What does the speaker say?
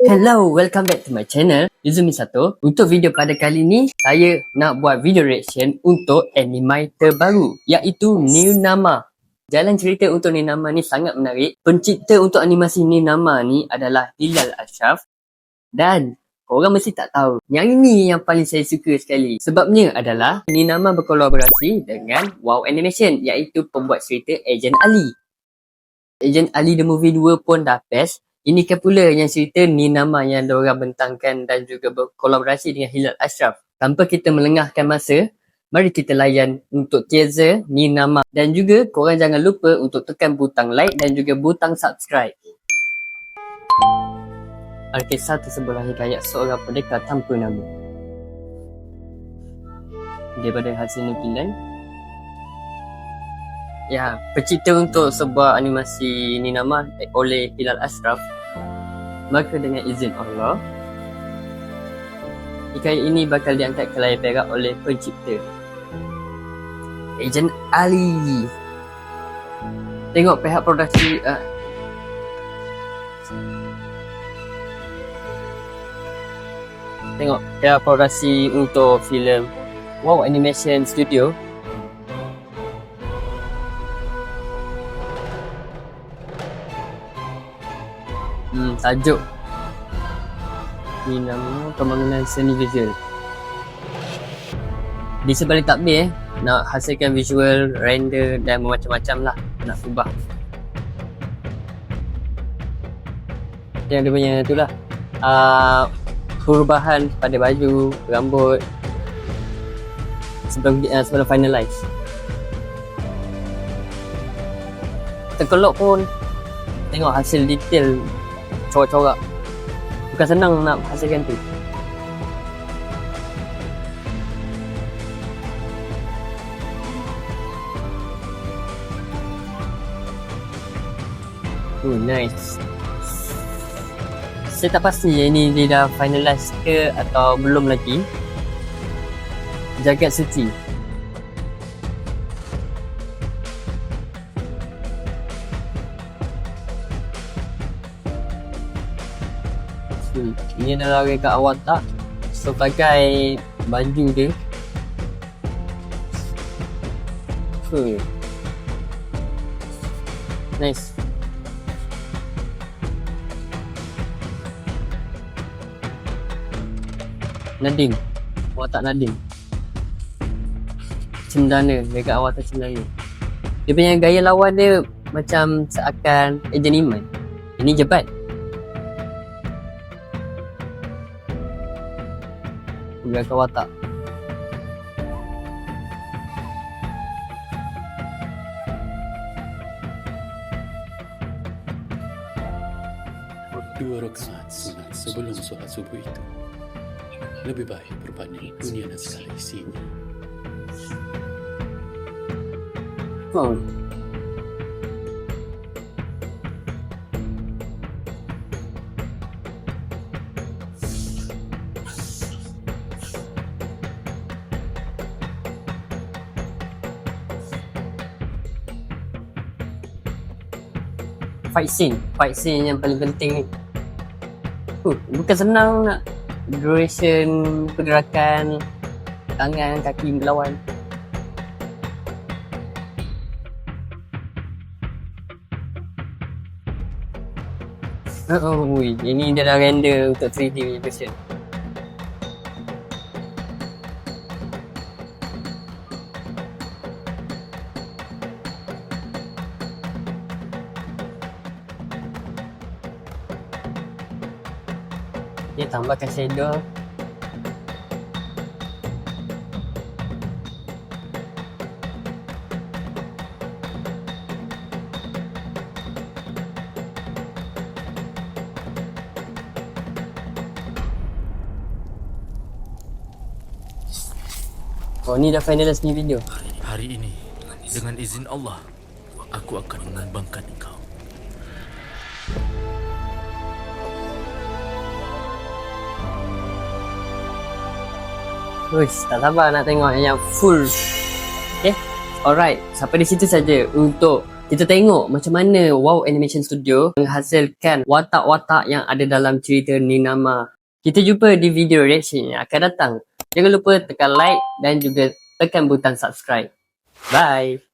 Hello, welcome back to my channel Yuzumi Sato. Untuk video pada kali ni, saya nak buat video reaction untuk anime terbaru, iaitu New Nama. Jalan cerita untuk New Nama ni sangat menarik. Pencipta untuk animasi New Nama ni adalah Hilal Ashraf. Dan korang mesti tak tahu, yang ini yang paling saya suka sekali. Sebabnya adalah New Nama berkolaborasi dengan Wow Animation, iaitu pembuat cerita Agent Ali. Agent Ali The Movie 2 pun dah best. Ini kan pula yang cerita New Nama yang diorang bentangkan dan juga berkolaborasi dengan Hilal Ashraf. Tanpa kita melengahkan masa, mari kita layan untuk teaser New Nama. Dan juga korang jangan lupa untuk tekan butang like dan juga butang subscribe. Alkisah tersebelah hikayat seorang pendekar tanpa nama. Daripada hasil nukilan. Ya, pencipta untuk sebuah animasi New Nama oleh Hilal Ashraf. Maka dengan izin Allah, hikayat ini bakal diangkat ke layar perak oleh pencipta Agent Ali. Tengok pihak produksi tengok pihak produksi untuk filem Wow Animation Studio. Tajuk New Nama pembangunan seni visual. Di sebalik takbir nak hasilkan visual, render dan macam-macam lah nak ubah. Yang dia punya tu lah perubahan pada baju, rambut sebelum finalize. Terkelok pun tengok hasil detail corak-corak. Bukan senang nak hasilkan tu. Nice. Saya tak pasti ini dia dah finalize ke atau belum lagi. Jagat suci. Ini adalah rekat Avatar sebagai baju dia. Nice. Nadim, watak Nadim cendana, dekat Avatar cendana. Dia punya gaya lawan dia macam seakan Agent Iman. Ini jebat. Gerakan watak. Dua rakaat sunat sebelum solat subuh itu lebih baik berbanding dunia dan segala isinya. Fight scene yang paling penting ni. Bukan senang nak duration pergerakan tangan, kaki melawan. Ini dia dah render untuk 3D version. Dia tambahkan shadow. Ni dah finalize ni video. Hari ini, dengan izin Allah, aku akan mengembangkan engkau. Tak sabar nak tengok yang full. Okay, alright. Sampai di situ saja untuk kita tengok macam mana Wow Animation Studio menghasilkan watak-watak yang ada dalam cerita New Nama. Kita jumpa di video reaction yang akan datang. Jangan lupa tekan like dan juga tekan butang subscribe. Bye!